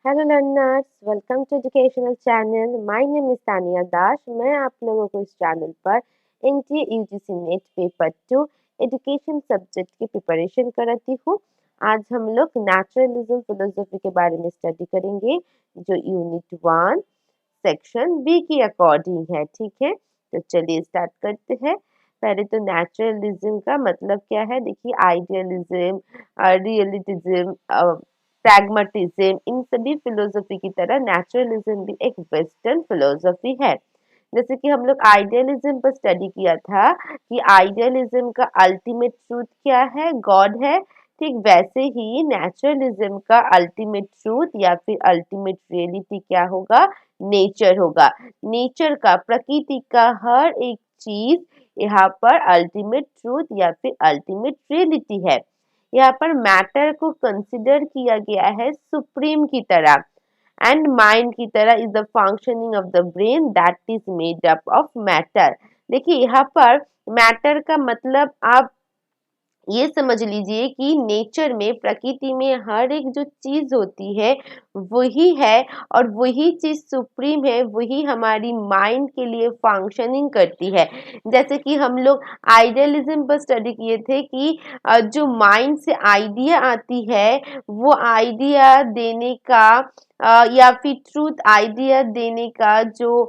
Hello learners, welcome to educational channel. My name is Tania Das. मैं आप लोगों को इस चैनल पर NTA UGC NET paper 2 education subject की प्रिपरेशन कराती हूँ। आज हम लोग नेचुरलिज्म फिलोसफी के बारे में स्टडी करेंगे, जो यूनिट 1 सेक्शन बी की अकॉर्डिंग है। ठीक है, तो चलिए स्टार्ट करते हैं। पहले तो नेचुरलिज्म का मतलब क्या है, देखिए आइडियलिज्म, रियलिटिज्म, प्रैग्मेटिज्म, इन सभी फिलोसफी की तरह नेचुरलिज्म भी एक वेस्टर्न फिलोसफी है। जैसे कि हम लोग आइडियलिज्म पर स्टडी किया था कि आइडियलिज्म का अल्टीमेट ट्रूथ क्या है, गॉड है। ठीक वैसे ही नेचुरलिज्म का अल्टीमेट ट्रूथ या फिर अल्टीमेट रियलिटी क्या होगा, नेचर होगा। नेचर का, प्रकृति का हर एक चीज यहाँ पर अल्टीमेट ट्रूथ या फिर अल्टीमेट रियलिटी है। यहाँ पर मैटर को कंसिडर किया गया है सुप्रीम की तरह, एंड माइंड की तरह is the functioning of the brain that is made up of matter. देखिए यहाँ पर मैटर का मतलब आप ये समझ लीजिए कि नेचर में, प्रकृति में हर एक जो चीज होती है वही है, और वही चीज सुप्रीम है, वही हमारी माइंड के लिए फंक्शनिंग करती है। जैसे कि हम लोग आइडियलिज्म पर स्टडी किए थे कि जो माइंड से आइडिया आती है, वो आइडिया देने का या फिर ट्रूथ आइडिया देने का जो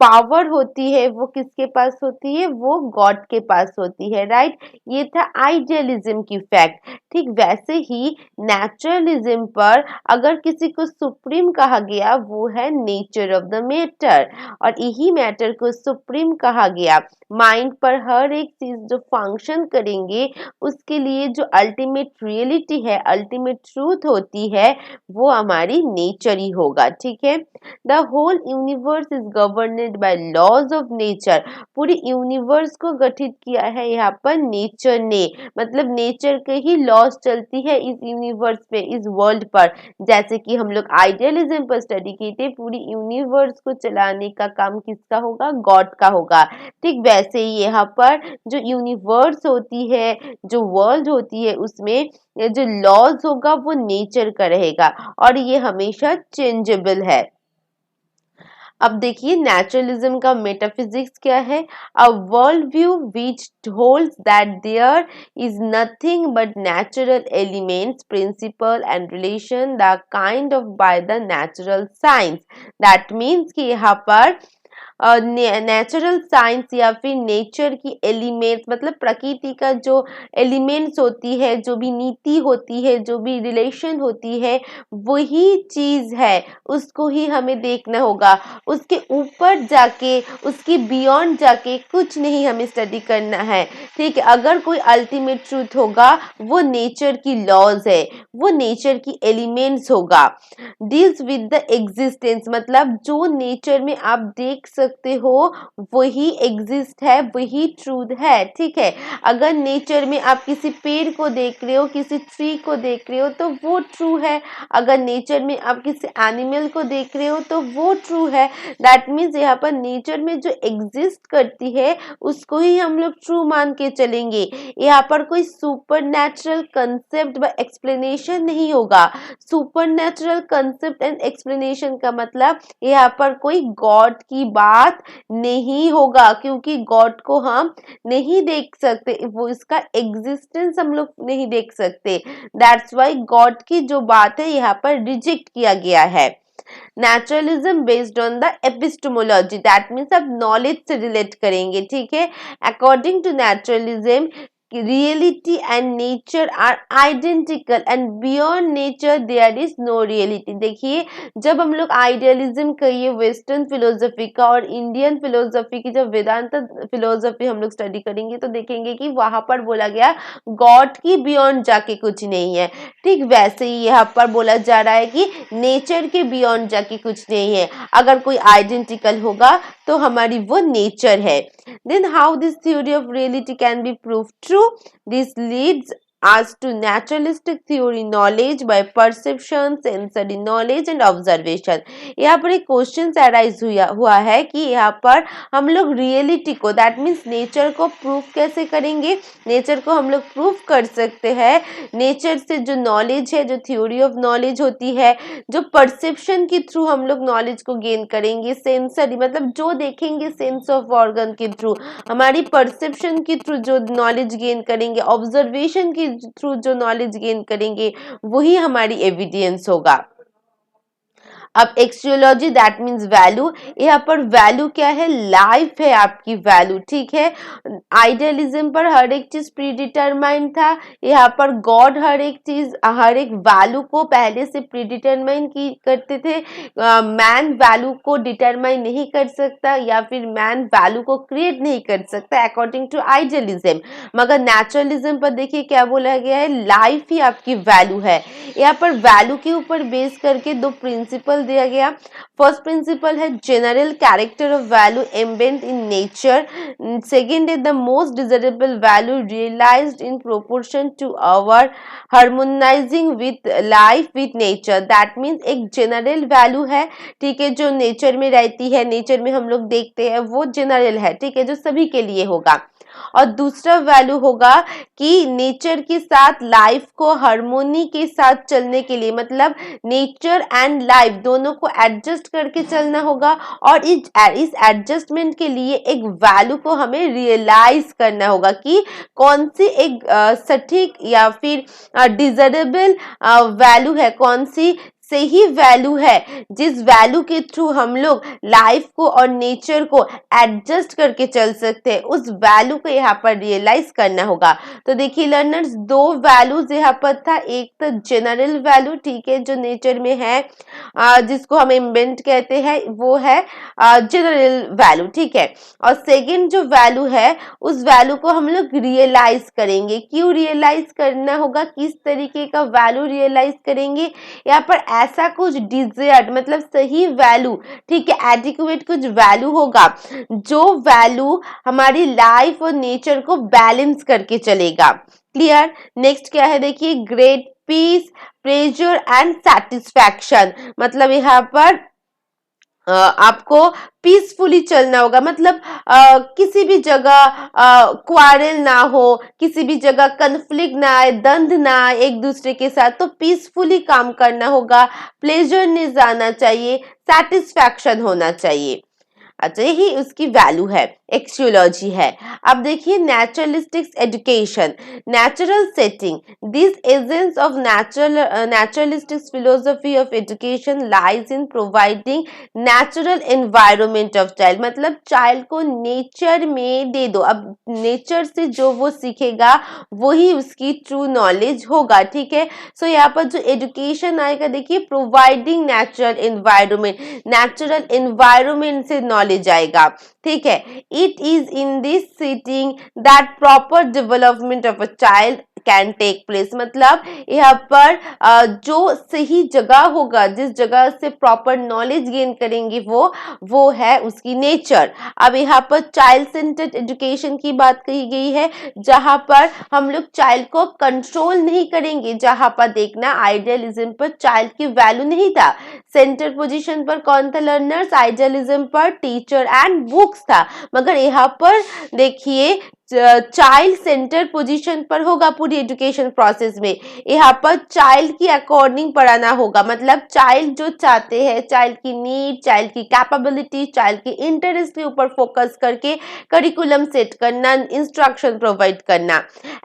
पावर होती है वो किसके पास होती है, वो गॉड के पास होती है, राइट। ये था आइडियलिज्म की फैक्ट। ठीक वैसे ही नेचुरलिज्म पर अगर किसी को सुप्रीम कहा गया, वो है नेचर ऑफ द मैटर, और यही मैटर को सुप्रीम कहा गया। माइंड पर हर एक चीज जो फंक्शन करेंगे, उसके लिए जो अल्टीमेट रियलिटी है, अल्टीमेट ट्रूथ होती है, वो हमारी नेचर ही होगा। ठीक है, the whole universe is governed by laws of nature. पूरी यूनिवर्स को गठित किया है यहाँ पर नेचर ने, मतलब नेचर के ही लॉज चलती है इस यूनिवर्स पे, इस वर्ल्ड पर। जैसे कि हम लोग आइडियलिज्म पर स्टडी किए थे, पूरी यूनिवर्स को चलाने का काम किसका होगा, गॉड का होगा। ठीक वैसे ही यहाँ पर जो यूनिवर्स होती है, जो वर्ल्ड होती है, उसमें जो लॉज होगा वो नेचर का रहेगा, और ये हमेशा चेंजेबल है। अब देखिए नेचुरलिज्म का मेटाफिजिक्स क्या है। A world view which holds that there is nothing but natural elements, principle and relation the kind of by the natural science. That means कि यहाँ पर नेचुरल साइंस या फिर नेचर की एलिमेंट्स, मतलब प्रकृति का जो एलिमेंट्स होती है, जो भी नीति होती है, जो भी रिलेशन होती है, वही चीज है, उसको ही हमें देखना होगा। उसके ऊपर जाके, उसके बियॉन्ड जाके कुछ नहीं हमें स्टडी करना है। ठीक है, अगर कोई अल्टीमेट ट्रूथ होगा, वो नेचर की लॉज है, वो नेचर की एलिमेंट्स होगा। डील्स विद द एग्जिस्टेंस, मतलब जो नेचर में आप देख सकते हो वही एग्जिस्ट है, वही ट्रूथ है। ठीक है, अगर नेचर में आप किसी पेड़ को देख रहे हो, किसी ट्री को देख रहे हो, तो वो ट्रू है। अगर नेचर में आप किसी एनिमल को देख रहे हो, तो वो ट्रू है। दैट मीन्स यहाँ पर नेचर में जो एग्जिस्ट करती है, उसको ही हम लोग ट्रू मान के चलेंगे। यहाँ पर कोई सुपर नेचुरल कंसेप्ट व एक्सप्लेनेशन नहीं होगा। Super natural concept and explanation का मतलब यहाँ पर कोई गॉड की बात नहीं होगा, क्योंकि गॉड को हम नहीं देख सकते, वो इसका एग्जिस्टेंस हम लोग नहीं देख सकते। दैट्स वाई गॉड की जो बात है यहाँ पर रिजेक्ट किया गया है। Naturalism based on the epistemology, that means आप नॉलेज से रिलेट करेंगे। ठीक है, according to naturalism reality and nature are identical and beyond nature there is no reality। देखिए, जब हम लोग आइडियलिज्म कहिए वेस्टर्न फिलोसफी का और इंडियन फिलोसफी की जब वेदांत फिलोसफी हम लोग स्टडी करेंगे, तो देखेंगे कि वहां पर बोला गया गॉड की बियॉन्ड जाके कुछ नहीं है। ठीक वैसे ही यहाँ पर बोला जा रहा है कि नेचर के बियॉन्ड जाके कुछ नहीं है। अगर कोई आइडेंटिकल होगा तो हमारी वो नेचर है। Then how this theory of reality can be proved true? This leads as to naturalistic theory knowledge by perception, sensory knowledge and observation। यहाँ पर एक क्वेश्चन अराइज हुआ है कि यहाँ पर हम लोग रियलिटी को, दैट मीन्स नेचर को प्रूफ कैसे करेंगे। नेचर को हम लोग प्रूफ कर सकते हैं नेचर से जो नॉलेज है, जो थ्योरी ऑफ नॉलेज होती है, जो परसेप्शन के थ्रू हम लोग नॉलेज को गेन करेंगे, सेंसरी मतलब जो देखेंगे सेंस ऑफ ऑर्गन के थ्रू, हमारी परसेप्शन के थ्रू जो नॉलेज गेन करेंगे, ऑब्जर्वेशन के थ्रू जो नॉलेज गेन करेंगे, वही हमारी एविडेंस होगा। अब एक्सियोलॉजी दैट मीन्स वैल्यू, यहाँ पर वैल्यू क्या है, लाइफ है आपकी वैल्यू, ठीक है। आइडियलिज्म पर हर एक चीज प्री डिटरमाइंड था, यहाँ पर गॉड हर एक चीज, हर एक वैल्यू को पहले से प्री डिटरमाइन की करते थे। मैन वैल्यू को डिटरमाइन नहीं कर सकता या फिर मैन वैल्यू को क्रिएट नहीं कर सकता अकॉर्डिंग टू आइडियलिज्म। मगर नेचुरलिज्म पर देखिए क्या बोला गया है, लाइफ ही आपकी वैल्यू है। यहाँ पर वैल्यू के ऊपर बेस करके दो प्रिंसिपल दिया गया। फर्स्ट प्रिंसिपल है general character of value embedded in nature. Second है the most desirable value realised in proportion to our harmonising with life with nature. That means एक जनरल वैल्यू है, ठीक है, जो नेचर में रहती है, नेचर में हम लोग देखते हैं, वो जनरल है, ठीक है, जो सभी के लिए होगा। और दूसरा वैल्यू होगा कि नेचर के साथ लाइफ को हार्मोनी के साथ चलने के लिए, मतलब नेचर एंड लाइफ दोनों को एडजस्ट करके चलना होगा। और इस एडजस्टमेंट के लिए एक वैल्यू को हमें रियलाइज करना होगा कि कौन सी एक सटीक या फिर डिजायरेबल वैल्यू है, कौन सी सही वैल्यू है जिस वैल्यू के थ्रू हम लोग लाइफ को और नेचर को एडजस्ट करके चल सकते हैं, उस वैल्यू को यहाँ पर रियलाइज करना होगा। तो देखिए लर्नर्स, दो वैल्यूज यहाँ पर था, एक तो जनरल वैल्यू, ठीक है, जो नेचर में है, जिसको हम इम्बेंट कहते हैं, वो है जनरल वैल्यू, ठीक है। और सेकेंड जो वैल्यू है, उस वैल्यू को हम लोग रियलाइज करेंगे। क्यों रियलाइज करना होगा, किस तरीके का वैल्यू रियलाइज करेंगे, यहाँ पर ऐसा कुछ डिजायर्ड मतलब सही वैल्यू, ठीक है, एडिक्वेट कुछ वैल्यू होगा जो वैल्यू हमारी लाइफ और नेचर को बैलेंस करके चलेगा। क्लियर। नेक्स्ट क्या है देखिए, great peace, pleasure and satisfaction. मतलब यहाँ पर आपको पीसफुली चलना होगा, मतलब किसी भी जगह क्वारल ना हो, किसी भी जगह कन्फ्लिक्ट ना आए, द्वंद ना आए एक दूसरे के साथ, तो पीसफुली काम करना होगा, प्लेजर नहीं जाना चाहिए, सेटिस्फैक्शन होना चाहिए। अच्छा, यही उसकी वैल्यू है, एक्सियोलॉजी है। अब देखिए naturalistics education, natural setting, this essence of naturalistics philosophy of education lies in providing natural environment of child. मतलब चाइल्ड को नेचर में दे दो, अब नेचर से जो वो सीखेगा वही उसकी ट्रू नॉलेज होगा, ठीक है। सो यहाँ पर जो एजुकेशन आएगा देखिए, providing natural environment, natural environment से नॉलेज आएगा, ठीक है। It is in this setting that proper development of a child can take place. मतलब यहाँ पर जो सही जगह होगा, जिस जगह से प्रॉपर नॉलेज गेन करेंगे वो है उसकी नेचर। अब यहाँ पर चाइल्ड सेंटर्ड एजुकेशन की बात कही गई है, जहां पर हम लोग चाइल्ड को कंट्रोल नहीं करेंगे। जहां पर देखना आइडियलिज्म पर चाइल्ड की वैल्यू नहीं था, सेंटर पोजीशन पर कौन था लर्नर्स, आइडियलिज्म पर टीचर एंड बुक्स था। मगर यहाँ पर देखिए चाइल्ड सेंटर पोजीशन पर होगा पूरी एजुकेशन प्रोसेस में। यहाँ पर चाइल्ड की अकॉर्डिंग पढ़ाना होगा, मतलब चाइल्ड जो चाहते हैं, चाइल्ड की नीड, चाइल्ड की कैपेबिलिटी, चाइल्ड की इंटरेस्ट के ऊपर फोकस करके करिकुलम सेट करना, इंस्ट्रक्शन प्रोवाइड करना।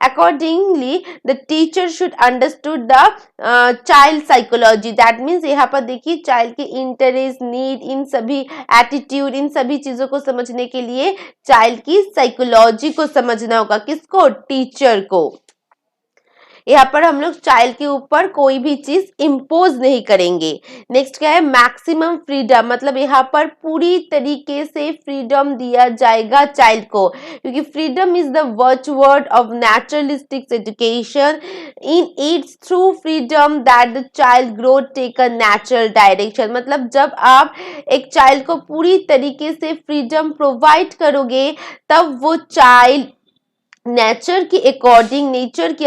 Accordingly the teacher should understood the child psychology. That means यहाँ पर देखिए चाइल्ड की इंटरेस्ट, नीड, इन सभी एटीट्यूड, इन सभी चीजों को समझने के लिए चाइल्ड की साइकोलॉजी को समझना होगा। किसको, टीचर को। यहाँ पर हम लोग चाइल्ड के ऊपर कोई भी चीज इम्पोज नहीं करेंगे। नेक्स्ट क्या है, मैक्सिमम फ्रीडम, मतलब यहाँ पर पूरी तरीके से फ्रीडम दिया जाएगा चाइल्ड को, क्योंकि freedom is the watchword of naturalistic education. In its through freedom that the child grow take a natural direction. मतलब जब आप एक चाइल्ड को पूरी तरीके से फ्रीडम प्रोवाइड करोगे, तब वो चाइल्ड नेचर के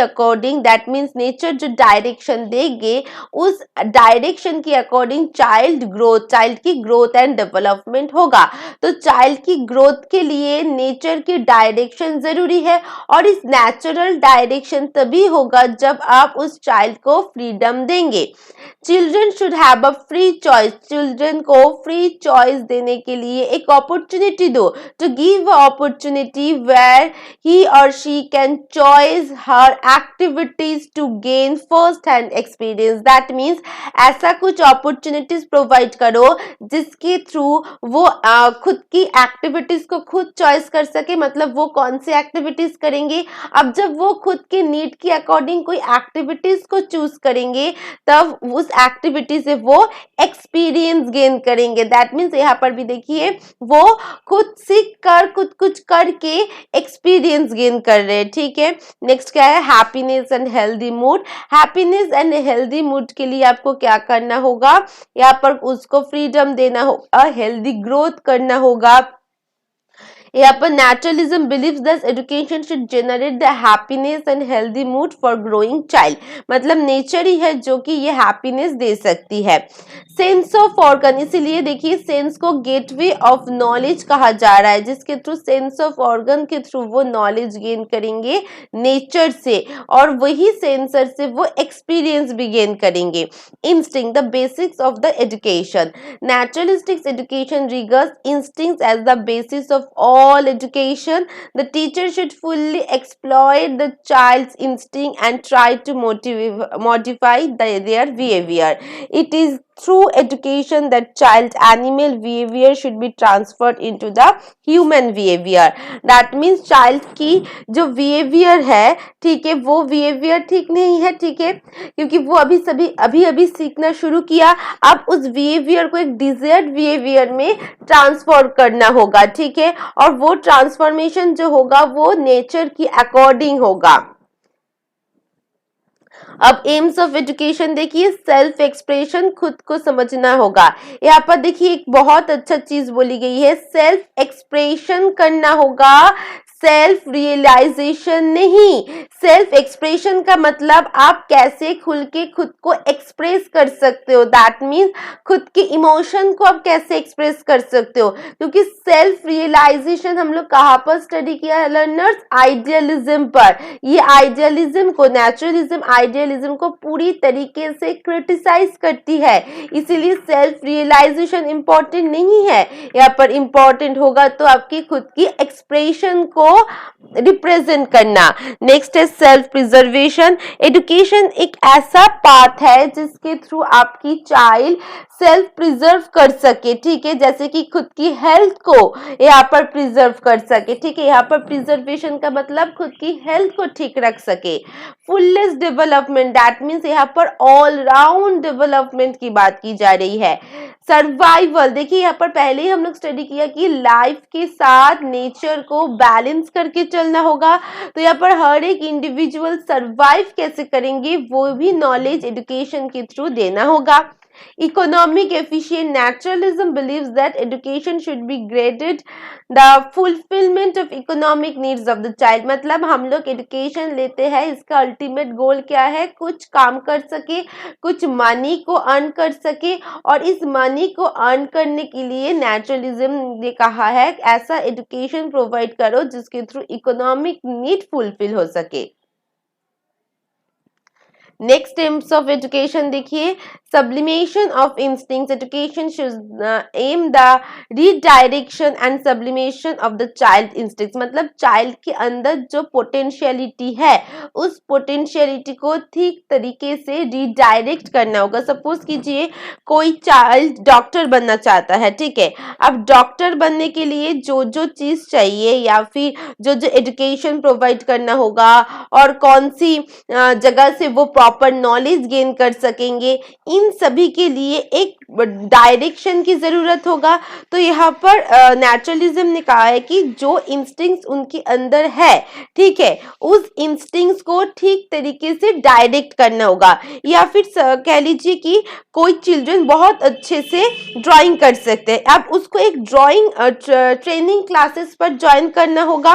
अकॉर्डिंग दैट मीन्स नेचर जो डायरेक्शन देंगे उस डायरेक्शन के अकॉर्डिंग चाइल्ड की ग्रोथ एंड डेवलपमेंट होगा। तो चाइल्ड की ग्रोथ के लिए नेचर की डायरेक्शन जरूरी है और इस नेचुरल डायरेक्शन तभी होगा जब आप उस चाइल्ड को फ्रीडम देंगे। Children should have a free choice, children को फ्री चॉइस देने के लिए एक अपॉर्चुनिटी दो, to give a opportunity where he or she can choose her activities to gain first hand experience। that means ऐसा कुछ opportunities provide करो जिसके थ्रू वो खुद की एक्टिविटीज को खुद चॉइस कर सके। मतलब वो कौन सी एक्टिविटीज करेंगे, अब जब वो खुद के नीड के अकॉर्डिंग कोई एक्टिविटीज को चूज करेंगे तब उस एक्टिविटी से वो एक्सपीरियंस गेन करेंगे। दैट मीन्स यहाँ पर भी देखिए वो खुद सीख कर खुद कुछ करके एक्सपीरियंस गेन कर रहे हैं। ठीक है, नेक्स्ट क्या है, happiness and healthy mood. Happiness and healthy mood के लिए आपको क्या करना होगा, यहाँ पर उसको फ्रीडम देना होगा, हेल्दी ग्रोथ करना होगा। यहाँ पर naturalism believes that education should generate the happiness and healthy mood for growing child. मतलब नेचर ही है जो कि ये हैप्पीनेस दे सकती है। सेंस ऑफ ऑर्गन, इसीलिए देखिए सेंस को गेटवे ऑफ नॉलेज कहा जा रहा है, जिसके थ्रू सेंस ऑफ ऑर्गन के थ्रू वो नॉलेज गेन करेंगे नेचर से और वही सेंसर से वो एक्सपीरियंस भी गेन करेंगे। Instinct, the basics of the education. Naturalistic education regards instincts as the basis of all education. The teacher should fully exploit the child's instinct and try to modify their behavior. It is through education that child animal behavior should be transferred into the human behavior। that means child की जो behavior है, ठीक है, वो behavior ठीक नहीं है, ठीक है, क्योंकि वो अभी सीखना शुरू किया। अब उस बिहेवियर को एक डिजायर्ड बिहेवियर में ट्रांसफॉर्म करना होगा। ठीक है, और वो ट्रांसफॉर्मेशन जो होगा वो नेचर की अकॉर्डिंग होगा। अब एम्स ऑफ एजुकेशन देखिए, सेल्फ एक्सप्रेशन, खुद को समझना होगा। यहाँ पर देखिए एक बहुत अच्छा चीज बोली गई है, सेल्फ एक्सप्रेशन करना होगा, सेल्फ रियलाइजेशन नहीं। सेल्फ एक्सप्रेशन का मतलब आप कैसे खुल के खुद को एक्सप्रेस कर सकते हो। दैट मीन्स खुद के इमोशन को आप कैसे एक्सप्रेस कर सकते हो, क्योंकि सेल्फ रियलाइजेशन हम लोग कहाँ पर स्टडी किया है लर्नर्स, आइडियलिज्म पर। ये आइडियलिज्म को, नेचुरलिज्म आइडियलिज्म को पूरी तरीके से क्रिटिसाइज करती है, इसीलिए सेल्फ रियलाइजेशन इंपॉर्टेंट नहीं है। यहाँ पर इंपॉर्टेंट होगा तो आपकी खुद की एक्सप्रेशन को रिप्रेजेंट करना। नेक्स्ट है सेल्फ प्रिजर्वेशन। एजुकेशन एक ऐसा पाथ है जिसके थ्रू आपकी चाइल्ड सेल्फ प्रिजर्व कर सके। ठीक है, जैसे कि खुद की हेल्थ को यहाँ पर प्रिजर्व कर सके। ठीक है, यहाँ पर प्रिजर्वेशन का मतलब खुद की हेल्थ को ठीक रख सके। फुलेस्ट डेवलपमेंट, दैट मीन्स यहाँ पर ऑल राउंड डेवलपमेंट की बात की जा रही है। सर्वाइवल, देखिए यहाँ पर पहले ही हम लोग स्टडी किया कि लाइफ के साथ नेचर को बैलेंस करके चलना होगा। तो यहाँ पर हर एक इंडिविजुअल सर्वाइव कैसे करेंगे वो भी नॉलेज एजुकेशन के थ्रू देना होगा। Economic efficient, naturalism believes that education should be graded the fulfillment of economic needs of the child। मतलब हम लोग एजुकेशन लेते हैं, इसका अल्टीमेट गोल क्या है, कुछ काम कर सके, कुछ मनी को अर्न कर सके, और इस मनी को अर्न करने के लिए नेचुरलिज्म ने कहा है ऐसा एजुकेशन प्रोवाइड करो जिसके थ्रू इकोनॉमिक नीड फुलफिल हो सके। नेक्स्ट एम्स ऑफ एजुकेशन देखिए, sublimation of instincts। education should aim the redirection and sublimation of the child instincts। मतलब चाइल्ड के अंदर जो पोटेंशियलिटी है उस पोटेंशियलिटी को ठीक तरीके से रिडायरेक्ट करना होगा। सपोज कीजिए कोई चाइल्ड डॉक्टर बनना चाहता है, ठीक है, अब डॉक्टर बनने के लिए जो जो चीज चाहिए या फिर जो जो एजुकेशन प्रोवाइड करना होगा और कौन सी जगह से वो प्रॉपर नॉलेज गेन कर सकेंगे, इन इन सभी के लिए एक डायरेक्शन की जरूरत होगा। तो यहाँ पर नेचुरलिज्म ने कहा है कि जो इंस्टिंक्ट्स उनके अंदर है, ठीक है, उस इंस्टिंक्ट्स को ठीक तरीके से डायरेक्ट करना होगा। या फिर कह लीजिए कि कोई चिल्ड्रन बहुत अच्छे से ड्राइंग कर सकते हैं, अब उसको एक ड्राइंग ट्रेनिंग क्लासेस पर ज्वाइन करना होगा,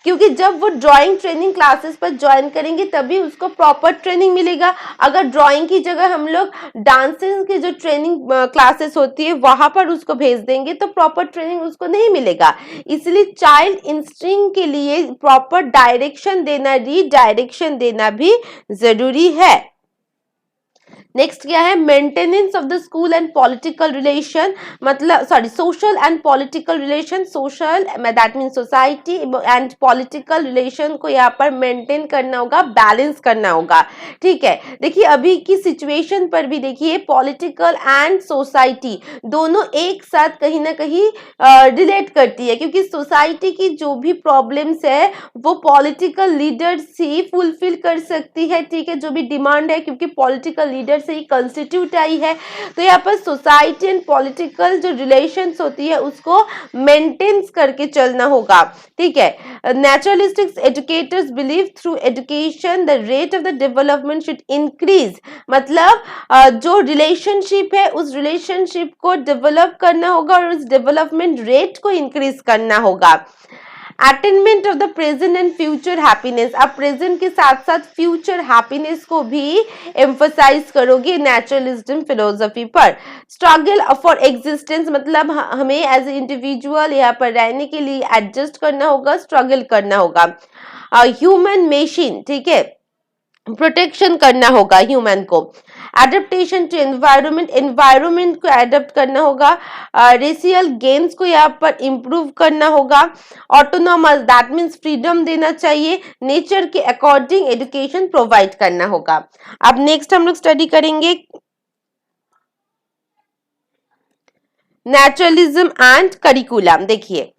क्योंकि जब वो ड्राइंग ट्रेनिंग क्लासेस पर ज्वाइन करेंगे तभी उसको प्रॉपर ट्रेनिंग मिलेगा। अगर ड्राइंग की जगह हम लोग डांसिंग की जो ट्रेनिंग क्लासेस होती है वहां पर उसको भेज देंगे तो प्रॉपर ट्रेनिंग उसको नहीं मिलेगा। इसलिए चाइल्ड इंस्टिंक्ट के लिए प्रॉपर डायरेक्शन देना, रीडायरेक्शन देना भी जरूरी है। नेक्स्ट क्या है, maintenance of the school and political relation, मतलब sorry social and political relation, social that mean society and political relation को यहाँ पर मेंटेन करना होगा, बैलेंस करना होगा, ठीक है। देखिए अभी की सिचुएशन पर भी देखिए पॉलिटिकल एंड सोसाइटी दोनों एक साथ कहीं ना कहीं रिलेट करती है, क्योंकि सोसाइटी की जो भी प्रॉब्लम्स है वो पॉलिटिकल लीडर्स ही फुलफिल कर सकती है, ठीक है, जो भी डिमांड है, क्योंकि पॉलिटिकल लीडर से ही कंस्टिट्यूट आई है। तो यहाँ पर सोसाइटी एंड पॉलिटिकल जो रिलेशंस होती है उसको मेंटेन करके चलना होगा, ठीक है। Naturalistic educators believe through education the rate of the development should increase, मतलब जो रिलेशनशिप है उस रिलेशनशिप को डेवलप करना होगा और उस डेवलपमेंट रेट को इंक्रीज करना होगा। Attainment of the present and future happiness, आप प्रेजेंट के साथ साथ फ्यूचर हैप्पीनेस को भी एम्फसाइज करोगे नेचुरलिज्म फिलोसफी पर। स्ट्रगल फॉर एग्जिस्टेंस, मतलब हमें एज ए इंडिविजुअल यहाँ पर रहने के लिए एडजस्ट करना होगा, स्ट्रगल करना होगा। ह्यूमन मशीन, ठीक है, प्रोटेक्शन करना होगा ह्यूमन को। एडेप्टेशन टू एनवायरनमेंट, एनवायरनमेंट को एडेप्ट करना होगा। रेशियल गेम्स को यहाँ पर इंप्रूव करना होगा। ऑटोनॉमस दैट मीन्स फ्रीडम देना चाहिए। नेचर के अकॉर्डिंग एजुकेशन प्रोवाइड करना होगा। अब नेक्स्ट हम लोग स्टडी करेंगे नेचुरलिज्म एंड करिकुलम। देखिए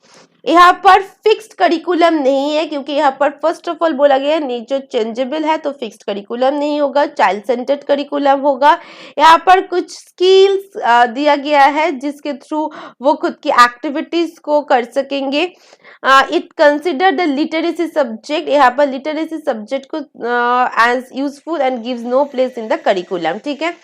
यहाँ पर फिक्स्ड करिकुलम नहीं है, क्योंकि यहाँ पर फर्स्ट ऑफ ऑल बोला गया है नेचर चेंजेबल है, तो फिक्स्ड करिकुलम नहीं होगा, चाइल्ड सेंटर्ड करिकुलम होगा। यहाँ पर कुछ स्किल्स दिया गया है जिसके थ्रू वो खुद की एक्टिविटीज को कर सकेंगे। It consider the literacy subject, यहाँ पर लिटरेसी सब्जेक्ट को as useful and gives no place in the curriculum, ठीक है।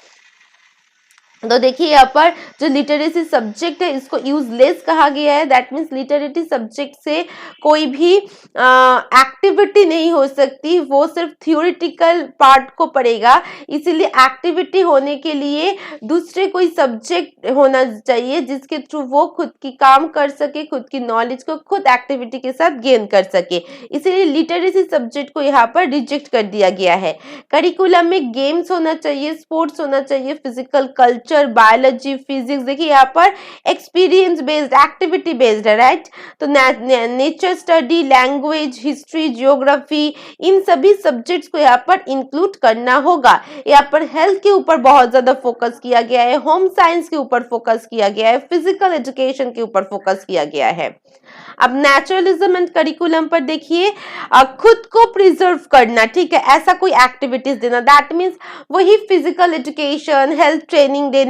तो देखिए यहाँ पर जो लिटरेसी सब्जेक्ट है इसको यूजलेस कहा गया है, दैट मीन्स लिटरेसी सब्जेक्ट से कोई भी एक्टिविटी नहीं हो सकती, वो सिर्फ थियोरिटिकल पार्ट को पढ़ेगा, इसीलिए एक्टिविटी होने के लिए दूसरे कोई सब्जेक्ट होना चाहिए जिसके थ्रू वो खुद की काम कर सके, खुद की नॉलेज को खुद एक्टिविटी के साथ गेन कर सके, इसीलिए लिटरेसी सब्जेक्ट को यहाँ पर रिजेक्ट कर दिया गया है। करिकुलम में गेम्स होना चाहिए, स्पोर्ट्स होना चाहिए, फिजिकल कल्चर, बायोलॉजी, फिजिक्स, देखिए यहाँ पर एक्सपीरियंस बेस्ड, एक्टिविटी बेस्ड है, राइट। तो nature study, language, history, geography, इन सभी सब्जेक्ट्स को यहाँ पर इंक्लूड करना होगा। यहाँ पर हेल्थ के ऊपर बहुत ज्यादा फोकस किया गया है, होम साइंस के ऊपर फोकस किया गया है, फिजिकल एजुकेशन के ऊपर फोकस किया गया है। अब नेचुरलिज्म एंड करिकुलम पर देखिए खुद को प्रिजर्व करना, ठीक है, ऐसा कोई एक्टिविटीज देना, दैट मीन्स वही फिजिकल एजुकेशन, हेल्थ ट्रेनिंग देना।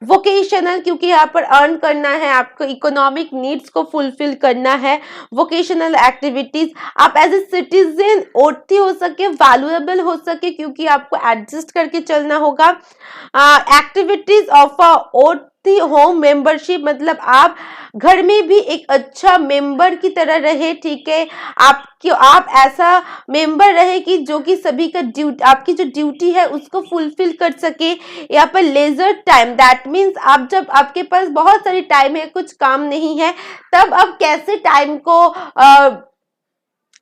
वोकेशनल, क्योंकि यहाँ पर अर्न करना है, आपको इकोनॉमिक नीड्स को फुलफिल करना है, वोकेशनल एक्टिविटीज। आप एज ए सिटीजन ओथी हो सके, वैल्यूएबल हो सके, क्योंकि आपको एडजस्ट करके चलना होगा। Activities of a oath home membership, मतलब आप घर में भी एक अच्छा मेंबर की तरह रहे, ठीक है, आप ऐसा मेंबर रहे कि जो कि सभी का ड्यूटी, आपकी जो ड्यूटी है उसको फुलफिल कर सके। यहाँ पर लेजर टाइम, दैट मीन्स आप जब आपके पास बहुत सारी टाइम है, कुछ काम नहीं है, तब आप कैसे टाइम को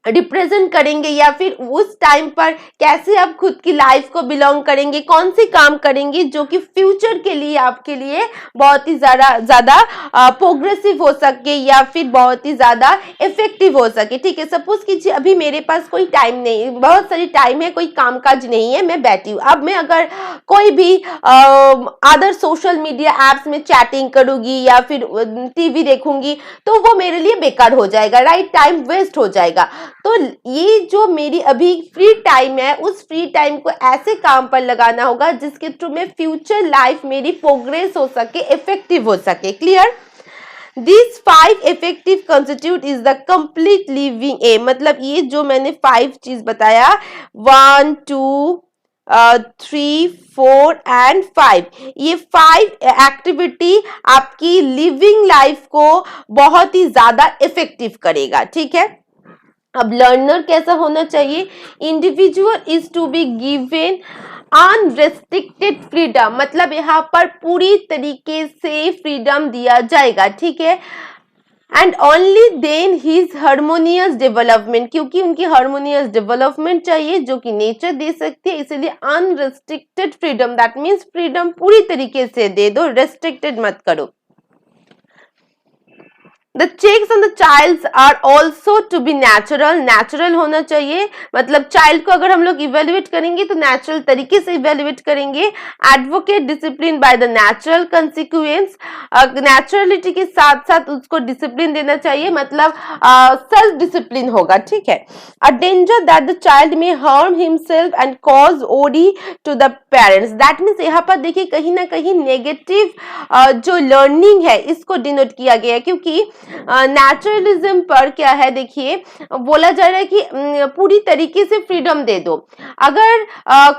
रिप्रेजेंट करेंगे, या फिर उस टाइम पर कैसे आप खुद की लाइफ को बिलोंग करेंगे, कौन सी काम करेंगे जो कि फ्यूचर के लिए आपके लिए बहुत ही ज्यादा प्रोग्रेसिव हो सके या फिर बहुत ही ज्यादा इफेक्टिव हो सके, ठीक है। सपोज कीजिए अभी मेरे पास कोई टाइम नहीं, बहुत सारी टाइम है, कोई कामकाज नहीं है, मैं बैठी हूँ। अब मैं अगर कोई भी अदर सोशल मीडिया एप्स में चैटिंग करूंगी या फिर टीवी देखूंगी तो वो मेरे लिए बेकार हो जाएगा, राइट, टाइम वेस्ट हो जाएगा। तो ये जो मेरी अभी फ्री टाइम है, उस फ्री टाइम को ऐसे काम पर लगाना होगा जिसके थ्रू में फ्यूचर लाइफ मेरी प्रोग्रेस हो सके, इफेक्टिव हो सके। Clear? These 5 effective constitute is the complete living aim। मतलब ये जो मैंने 5 चीज बताया, 1 2 3 4 एंड 5, ये 5 एक्टिविटी आपकी लिविंग लाइफ को बहुत ही ज्यादा इफेक्टिव करेगा। ठीक है, अब लर्नर कैसा होना चाहिए? Individual is to be given unrestricted freedom, मतलब यहाँ पर पूरी तरीके से फ्रीडम दिया जाएगा। ठीक है, and only then his harmonious development, क्योंकि उनकी हार्मोनियस डेवलपमेंट चाहिए जो कि नेचर दे सकती है, इसलिए unrestricted freedom, that means freedom पूरी तरीके से दे दो, रेस्ट्रिक्टेड मत करो। The checks on the childs are also to be natural, natural होना चाहिए, मतलब चाइल्ड को अगर हम लोग इवेल्युएट करेंगे तो नेचुरल तरीके से इवेल्युएट करेंगे। Advocate discipline bye the natural consequence, naturality के साथ साथ उसको डिसिप्लिन देना चाहिए, मतलब सेल्फ डिसिप्लिन होगा। ठीक है, a danger that the child may harm himself and cause ओडी to the parents, that means यहाँ पर देखिए कहीं ना कहीं नेगेटिव जो लर्निंग है इसको डिनोट किया गया है, क्योंकि नेचुरलिज्म पर क्या है, देखिए बोला जा रहा है कि पूरी तरीके से फ्रीडम दे दो। अगर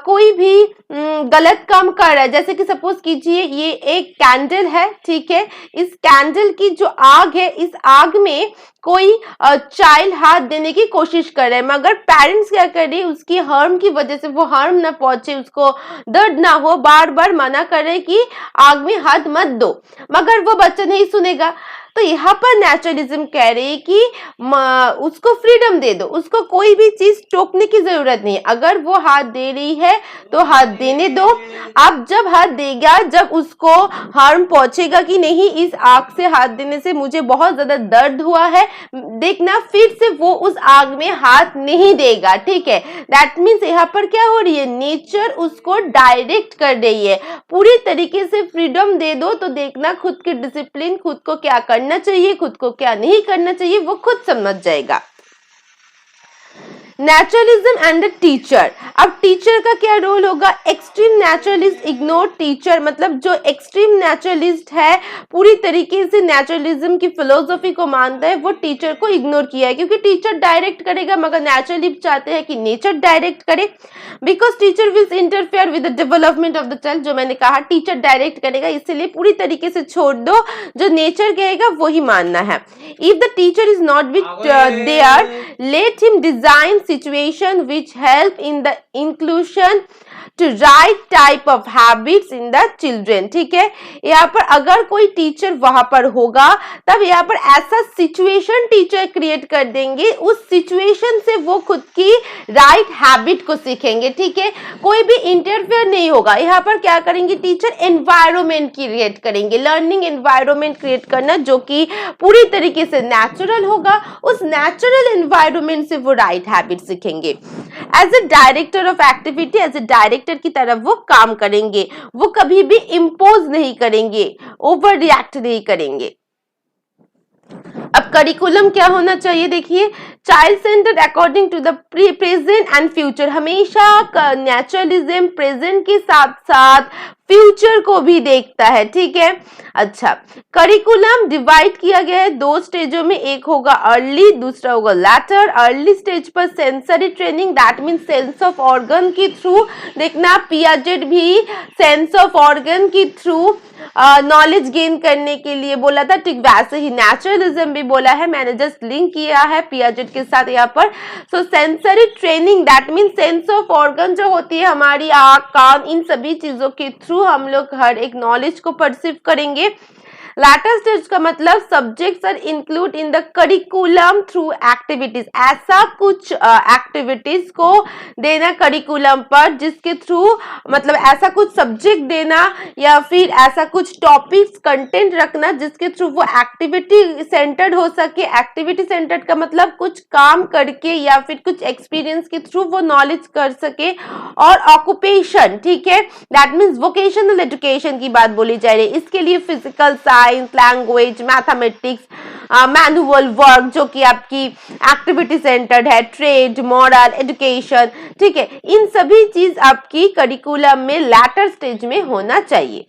कोई भी गलत काम कर रहा है, जैसे कि सपोज कीजिए ये एक कैंडल है, ठीक है, इस कैंडल की जो आग है, इस आग में कोई चाइल्ड हाथ देने की कोशिश कर रहे हैं, मगर पेरेंट्स क्या कर रहे हैं, उसकी हार्म की वजह से वो हार्म ना पहुंचे, उसको दर्द ना हो, बार बार मना कर रहे हैं कि आग में हाथ मत दो, मगर वो बच्चा नहीं सुनेगा। तो यहाँ पर नेचुरलिज्म कह रहे हैं कि उसको फ्रीडम दे दो, उसको कोई भी चीज टोकने की जरूरत नहीं, अगर वो हाथ दे रही है तो हाथ देने दो। अब जब हाथ देगा, जब उसको हार्म पहुंचेगा कि नहीं इस आग से हाथ देने से मुझे बहुत ज्यादा दर्द हुआ है, देखना फिर से वो उस आग में हाथ नहीं देगा। ठीक है, दैट मीन्स यहाँ पर क्या हो रही है, नेचर उसको डायरेक्ट कर रही है। पूरी तरीके से फ्रीडम दे दो तो देखना खुद की डिसिप्लिन, खुद को क्या करना चाहिए, खुद को क्या नहीं करना चाहिए, वो खुद समझ जाएगा। नेचुरलिज्म एंड द टीचर, अब टीचर का क्या रोल होगा? एक्सट्रीम नेचुरलिस्ट इग्नोर टीचर, मतलब जो एक्सट्रीम नेचुरलिस्ट है, पूरी तरीके से नेचुरलिज्म की फिलोसफी को मानता है, वो टीचर को इग्नोर किया है, क्योंकि टीचर डायरेक्ट करेगा, मगर नेचुरलिस्ट चाहते हैं कि नेचर डायरेक्ट करे, because teacher will interfere with the development of the child. जो मैंने कहा टीचर डायरेक्ट करेगा, इसलिए पूरी तरीके से छोड़ दो, जो नेचर कहेगा वही मानना है। If the teacher is not with their, let him design situation which help in the inclusion to right type of habits in the children। ठीक है, यहाँ पर अगर कोई टीचर वहां पर होगा तब यहाँ पर ऐसा सिचुएशन टीचर क्रिएट कर देंगे, उस सिचुएशन से वो खुद की राइट हैबिट को सीखेंगे। ठीक है, कोई भी इंटरफेयर नहीं होगा। यहाँ पर क्या करेंगे टीचर? एनवायरमेंट क्रिएट करेंगे, लर्निंग एनवायरमेंट क्रिएट करना जो कि पूरी तरीके से नेचुरल होगा, उस नेचुरल एनवायरमेंट से वो राइट हैबिट सीखेंगे। As a director of activity, as a director की तरफ वो काम करेंगे, वो कभी भी इम्पोज नहीं करेंगे, ओवर रिएक्ट नहीं करेंगे। अब करिकुलम क्या होना चाहिए? देखिए, child centred according to the present and future, हमेशा नेचुरलिज्म प्रेजेंट के साथ साथ फ्यूचर को भी देखता है। ठीक है, अच्छा, करिकुलम डिवाइड किया गया है 2 स्टेजों में, एक होगा अर्ली, दूसरा होगा लैटर। अर्ली स्टेज पर sensory training, that means sense of organ के थ्रू देखना, पियाजेट भी सेंस ऑफ ऑर्गन के थ्रू नॉलेज गेन करने के लिए बोला था, ठीक वैसे ही नेचुरलिज्म भी बोला है, मैंने जस्ट लिंक किया है पियाजेट के साथ यहाँ पर। So sensory training, that means sense of organ जो होती है हमारी आँख, कान, इन सभी चीजों के थ्रू हम लोग हर एक नॉलेज को परसीव करेंगे। लैटर स्टेज का मतलब subjects are include in the curriculum through activities, ऐसा कुछ एक्टिविटीज को देना करिकुलम पर जिसके थ्रू, मतलब ऐसा कुछ सब्जेक्ट देना या फिर ऐसा कुछ टॉपिक्स कंटेंट रखना जिसके थ्रू वो एक्टिविटी सेंटर्ड हो सके। एक्टिविटी सेंटर्ड का मतलब कुछ काम करके या फिर कुछ एक्सपीरियंस के थ्रू वो नॉलेज कर सके। और ऑक्यूपेशन, ठीक है, दैट मीन्स वोकेशनल एजुकेशन की बात बोली जा रही है, इसके लिए physical science, science, language, mathematics, manual work जो कि आपकी एक्टिविटी सेंटर्ड है, ट्रेड, मॉरल, एजुकेशन, ठीक है, इन सभी चीज आपकी करिकुलम में लैटर स्टेज में होना चाहिए।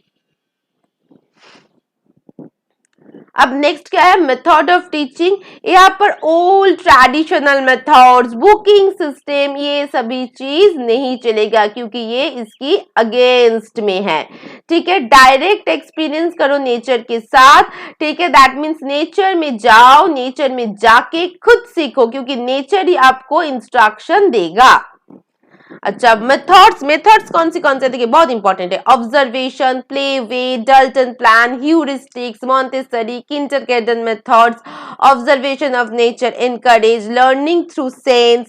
अब नेक्स्ट क्या है, मेथड ऑफ टीचिंग। यहाँ पर old traditional methods, booking system, ये सभी चीज नहीं चलेगा क्योंकि ये इसकी अगेंस्ट में है, ठीक है। डायरेक्ट एक्सपीरियंस करो नेचर के साथ, ठीक है, दैट मीन्स नेचर में जाओ, नेचर में जाके खुद सीखो क्योंकि नेचर ही आपको इंस्ट्रक्शन देगा। अच्छा, मेथड्स कौन से देखिए बहुत इंपॉर्टेंट है, observation, play way, Dalton plan, heuristics, Montessori, kindergarten methods, observation of nature, encourage, learning through sense,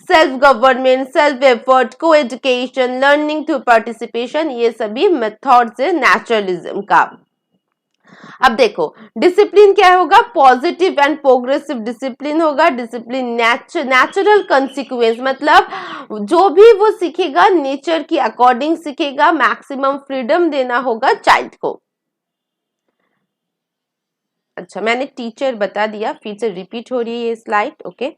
self government, self effort, co education, learning through participation, ये सभी मेथड्स है नेचुरलिज्म का। अब देखो डिसिप्लिन क्या होगा, पॉजिटिव एंड प्रोग्रेसिव डिसिप्लिन होगा। Discipline natural consequence, मतलब जो भी वो सीखेगा नेचर की अकॉर्डिंग सीखेगा, मैक्सिमम फ्रीडम देना होगा चाइल्ड को। अच्छा, मैंने टीचर बता दिया, फिर से रिपीट हो रही है ये स्लाइड, ओके।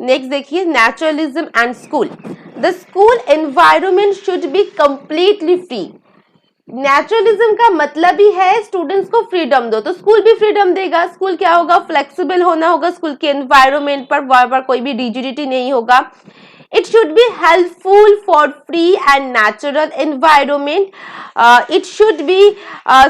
नेक्स्ट देखिए, naturalism and school. The school environment should be completely free. Naturalism का मतलब ही है स्टूडेंट्स को फ्रीडम दो, तो स्कूल भी फ्रीडम देगा। स्कूल क्या होगा, फ्लेक्सिबल होना होगा, स्कूल के एनवायरमेंट पर कोई भी रिजिडिटी नहीं होगा। It should be helpful for free and natural environment. It should be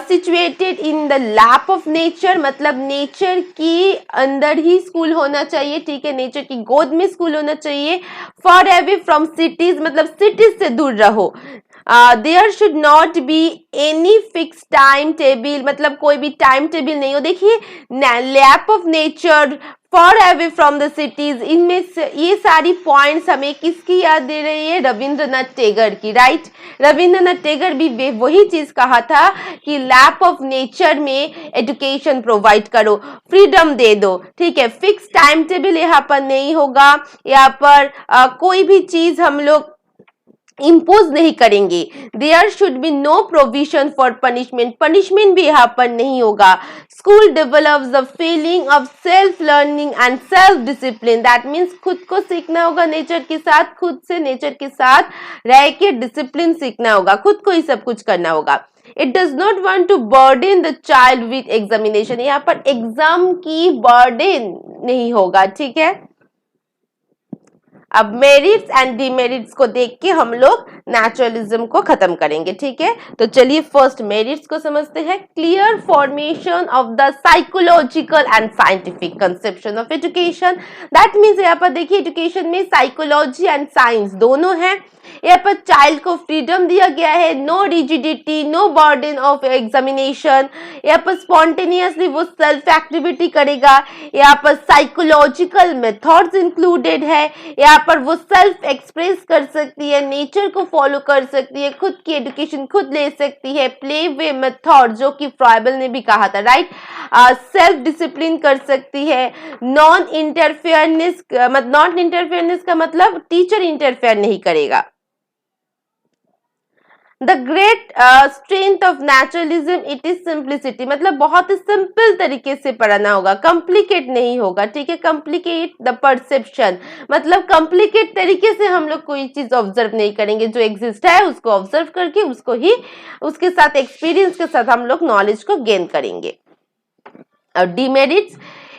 situated in the lap of nature, मतलब नेचर की अंदर ही स्कूल होना चाहिए, ठीक है, नेचर की गोद में स्कूल होना चाहिए। Far away from cities, मतलब सिटीज से दूर रहो। There should not be any fixed time table, मतलब कोई भी टाइम टेबल नहीं हो। देखिए, lap of nature, for away from the cities, इनमें से ये सारी पॉइंट्स हमें किसकी याद दे रही है, रविंद्रनाथ टैगोर की, राइट। रविंद्रनाथ टैगोर भी वही चीज कहा था कि लैप ऑफ नेचर में एजुकेशन प्रोवाइड करो, फ्रीडम दे दो, ठीक है। फिक्स टाइम टेबल यहाँ पर नहीं होगा, यहाँ पर कोई भी चीज हम लोग इम्पोज नहीं करेंगे। There should be no provision for punishment, punishment भी यहाँ पर नहीं होगा। School develops the feeling of self learning and self discipline, that means खुद को सीखना होगा नेचर के साथ, खुद से नेचर के साथ रह के डिसिप्लिन सीखना होगा, खुद को ही सब कुछ करना होगा। It does not want to burden the child with examination, यहाँ पर एग्जाम की बर्डन नहीं होगा, ठीक है। अब मेरिट्स एंड डिमेरिट्स को देख के हम लोग नेचुरलिज्म को खत्म करेंगे, ठीक है। तो चलिए फर्स्ट मेरिट्स को समझते हैं। Clear formation of the psychological and scientific conception of education, that means यहाँ पर देखिए एजुकेशन में साइकोलॉजी एंड साइंस दोनों है। यहाँ पर चाइल्ड को फ्रीडम दिया गया है, no rigidity, no burden of examination, यहाँ पर स्पॉन्टेनियसली वो सेल्फ एक्टिविटी करेगा, यहाँ पर साइकोलॉजिकल मेथड्स इंक्लूडेड है, यहाँ पर वो सेल्फ एक्सप्रेस कर सकती है, नेचर को फॉलो कर सकती है, खुद की एजुकेशन खुद ले सकती है, प्ले वे मेथड जो कि फ्रॉयबल ने भी कहा था, राइट, सेल्फ डिसिप्लिन कर सकती है, नॉन इंटरफेयरनेस का मतलब टीचर इंटरफेयर नहीं करेगा। The great strength of naturalism it is simplicity, मतलब बहुत ही सिंपल तरीके से पढ़ाना होगा, कॉम्प्लिकेट नहीं होगा, ठीक है। कॉम्प्लिकेट द परसेप्शन, मतलब कॉम्प्लिकेट तरीके से हम लोग कोई चीज ऑब्जर्व नहीं करेंगे, जो एग्जिस्ट है उसको ऑब्जर्व करके उसको ही उसके साथ एक्सपीरियंस के साथ हम लोग नॉलेज को गेन करेंगे। और डिमेरिट्स,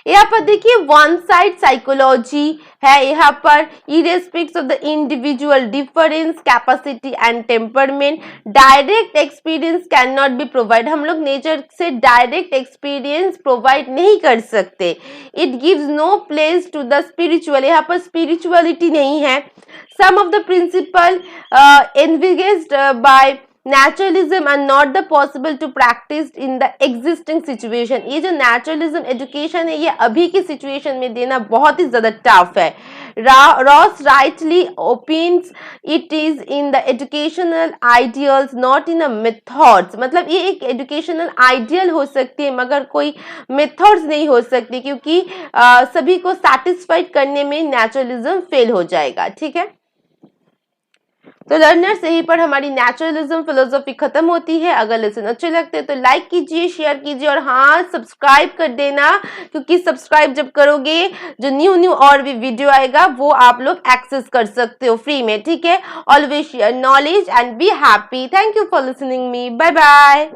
यहाँ पर देखिए वन साइड साइकोलॉजी है, यहाँ पर इरेस्पेक्ट of the individual difference, capacity and temperament, direct experience can not be provide, हम लोग नेचर से डायरेक्ट एक्सपीरियंस प्रोवाइड नहीं कर सकते। It gives no place to the spiritual, यहाँ पर स्पिरिचुअलिटी नहीं है। Some of the principle envisaged by naturalism are not the possible to practise in the existing situation, ये जो नेचुरलिज्म एजुकेशन है ये अभी की सिचुएशन में देना बहुत ही ज्यादा टफ है। Ross rightly opines it is in the educational ideals not in a methods, मतलब ये एक एजुकेशनल आइडियल हो सकती है मगर कोई मेथड्स नहीं हो सकती, क्योंकि सभी को सेटिस्फाइड करने में नेचुरलिज्म फेल हो जाएगा, ठीक है। तो लर्नर्स यहीं पर हमारी नेचुरलिज्म फिलोसॉफी खत्म होती है। अगर लेसन अच्छे लगते हैं तो लाइक कीजिए, शेयर कीजिए और हाँ सब्सक्राइब कर देना, क्योंकि सब्सक्राइब जब करोगे जो न्यू और भी वीडियो आएगा वो आप लोग एक्सेस कर सकते हो फ्री में, ठीक है। Always share knowledge and be happy. Thank you for listening me. Bye bye.